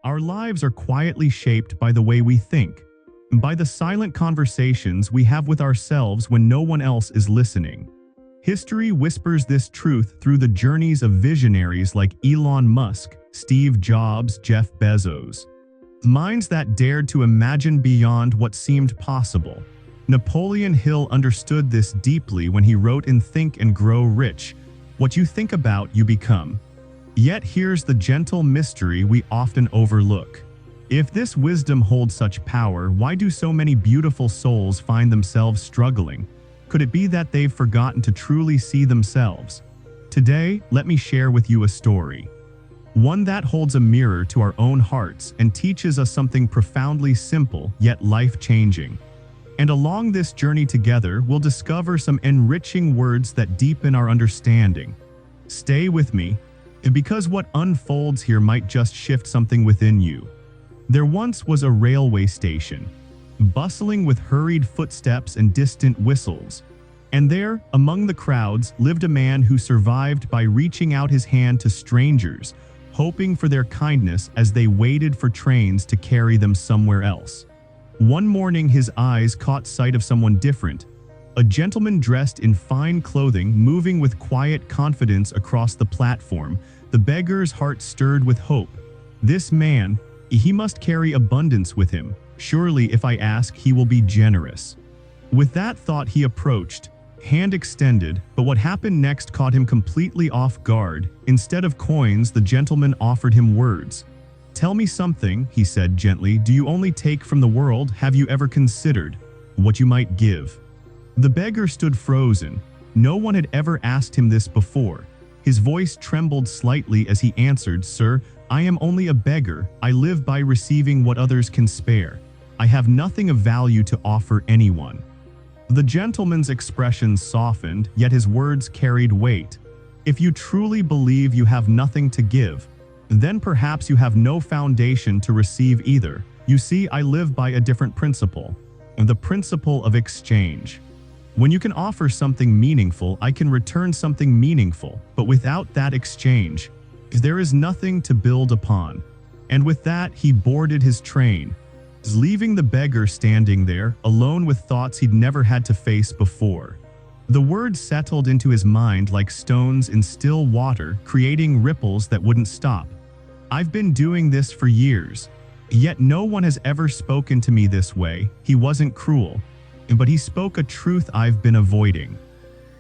Our lives are quietly shaped by the way we think, and by the silent conversations we have with ourselves when no one else is listening. History whispers this truth through the journeys of visionaries like Elon Musk, Steve Jobs, Jeff Bezos. Minds that dared to imagine beyond what seemed possible. Napoleon Hill understood this deeply when he wrote in Think and Grow Rich, "What you think about, you become." Yet here's the gentle mystery we often overlook. If this wisdom holds such power, why do so many beautiful souls find themselves struggling? Could it be that they've forgotten to truly see themselves? Today, let me share with you a story. One that holds a mirror to our own hearts and teaches us something profoundly simple yet life-changing. And along this journey together, we'll discover some enriching words that deepen our understanding. Stay with me, because what unfolds here might just shift something within you. There once was a railway station, bustling with hurried footsteps and distant whistles. And there, among the crowds, lived a man who survived by reaching out his hand to strangers, hoping for their kindness as they waited for trains to carry them somewhere else. One morning, his eyes caught sight of someone different, a gentleman dressed in fine clothing, moving with quiet confidence across the platform. The beggar's heart stirred with hope. This man, he must carry abundance with him. Surely, if I ask, he will be generous. With that thought, he approached, hand extended, but what happened next caught him completely off guard. Instead of coins, the gentleman offered him words. "Tell me something," he said gently. "Do you only take from the world? Have you ever considered what you might give?" The beggar stood frozen. No one had ever asked him this before. His voice trembled slightly as he answered, "Sir, I am only a beggar. I live by receiving what others can spare. I have nothing of value to offer anyone." The gentleman's expression softened, yet his words carried weight. "If you truly believe you have nothing to give, then perhaps you have no foundation to receive either. You see, I live by a different principle, the principle of exchange. When you can offer something meaningful, I can return something meaningful, but without that exchange, there is nothing to build upon." And with that, he boarded his train, leaving the beggar standing there, alone with thoughts he'd never had to face before. The words settled into his mind like stones in still water, creating ripples that wouldn't stop. "I've been doing this for years, yet no one has ever spoken to me this way." He wasn't cruel, but he spoke a truth I've been avoiding.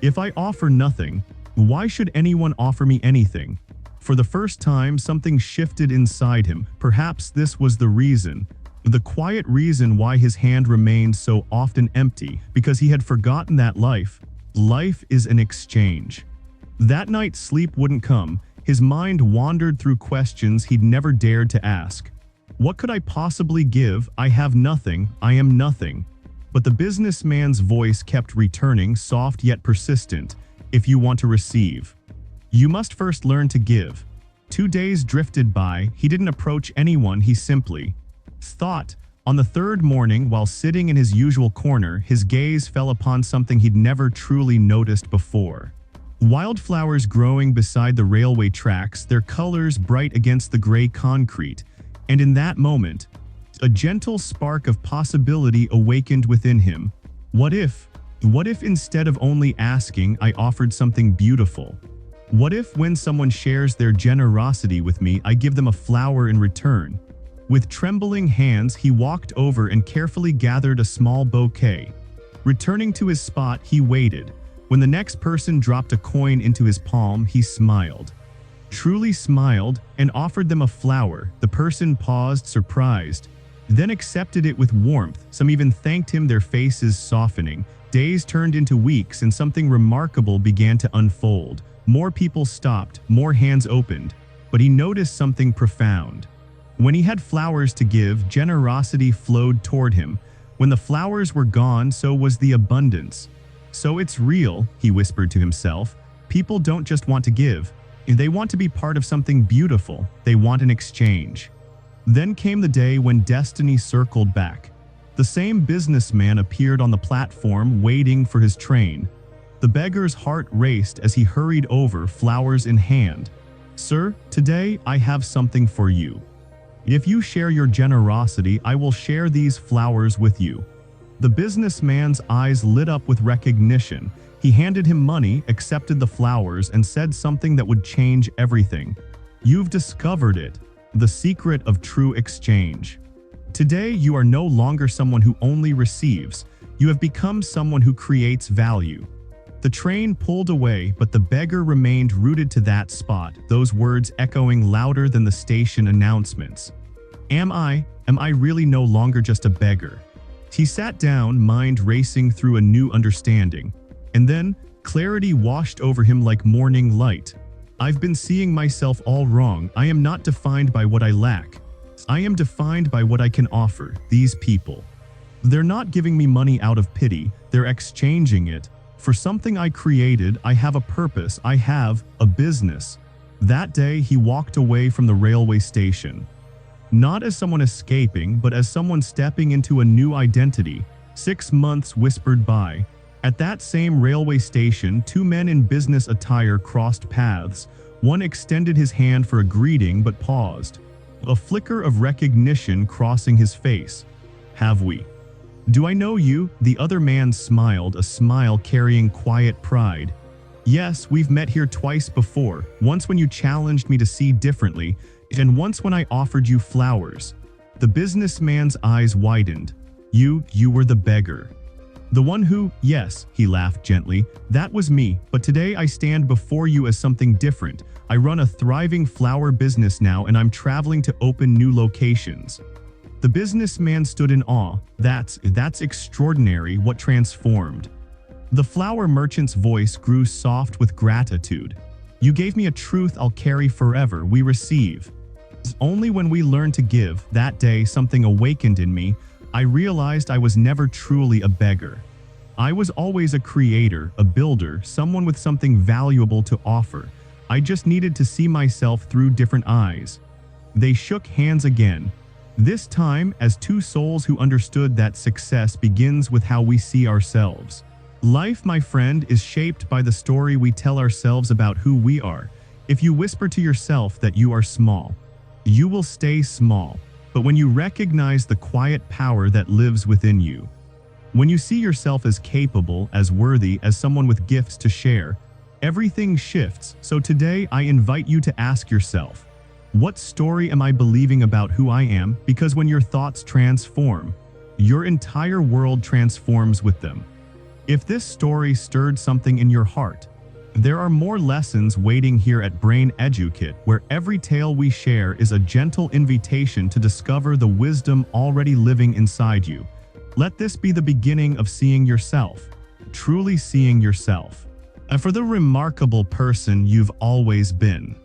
If I offer nothing, why should anyone offer me anything? For the first time, something shifted inside him. Perhaps this was the reason, the quiet reason why his hand remained so often empty, because he had forgotten that life is an exchange. That night, sleep wouldn't come. His mind wandered through questions he'd never dared to ask. What could I possibly give? I have nothing. I am nothing. But the businessman's voice kept returning, soft yet persistent. If you want to receive, you must first learn to give. 2 days drifted by. He didn't approach anyone. He simply thought. On the third morning, while sitting in his usual corner, his gaze fell upon something he'd never truly noticed before. Wildflowers growing beside the railway tracks, their colors bright against the gray concrete. And in that moment, a gentle spark of possibility awakened within him. What if instead of only asking, I offered something beautiful? What if when someone shares their generosity with me, I give them a flower in return? With trembling hands, he walked over and carefully gathered a small bouquet. Returning to his spot, he waited. When the next person dropped a coin into his palm, he smiled. Truly smiled, and offered them a flower. The person paused, surprised, then accepted it with warmth. Some even thanked him, their faces softening. Days turned into weeks, and something remarkable began to unfold. More people stopped, more hands opened, but he noticed something profound. When he had flowers to give, generosity flowed toward him. When the flowers were gone, so was the abundance. So it's real, he whispered to himself. People don't just want to give. They want to be part of something beautiful. They want an exchange. Then came the day when destiny circled back. The same businessman appeared on the platform, waiting for his train. The beggar's heart raced as he hurried over, flowers in hand. "Sir, today I have something for you." If you share your generosity, I will share these flowers with you." The businessman's eyes lit up with recognition. He handed him money, accepted the flowers, and said something that would change everything. "You've discovered it, the secret of true exchange. Today, you are no longer someone who only receives. You have become someone who creates value." The train pulled away, but the beggar remained rooted to that spot, those words echoing louder than the station announcements. Am I really no longer just a beggar?" He sat down, mind racing through a new understanding. And then, clarity washed over him like morning light. "I've been seeing myself all wrong. I am not defined by what I lack. I am defined by what I can offer these people. They're not giving me money out of pity. They're exchanging it for something I created. I have a purpose. I have a business." That day, he walked away from the railway station. Not as someone escaping, but as someone stepping into a new identity. 6 months whispered by. At that same railway station, 2 men in business attire crossed paths. One extended his hand for a greeting but paused. A flicker of recognition crossing his face. "Have we? Do I know you?" The other man smiled, a smile carrying quiet pride. "Yes, we've met here twice before. Once when you challenged me to see differently, and once when I offered you flowers." The businessman's eyes widened. You were the beggar. "The one who," "Yes," he laughed gently, "that was me, but today I stand before you as something different. I run a thriving flower business now, and I'm traveling to open new locations." The businessman stood in awe. That's extraordinary. What transformed?" The flower merchant's voice grew soft with gratitude. "You gave me a truth I'll carry forever. We receive. Only when we learn to give." That day, something awakened in me. I realized I was never truly a beggar. I was always a creator, a builder, someone with something valuable to offer. I just needed to see myself through different eyes. They shook hands again. This time as 2 souls who understood that success begins with how we see ourselves. Life, my friend, is shaped by the story we tell ourselves about who we are. If you whisper to yourself that you are small, you will stay small. But when you recognize the quiet power that lives within you, when you see yourself as capable, as worthy, as someone with gifts to share, everything shifts. So today I invite you to ask yourself, what story am I believing about who I am? Because when your thoughts transform, your entire world transforms with them. If this story stirred something in your heart, there are more lessons waiting here at Brain Edukit, where every tale we share is a gentle invitation to discover the wisdom already living inside you. Let this be the beginning of seeing yourself, truly seeing yourself, and for the remarkable person you've always been.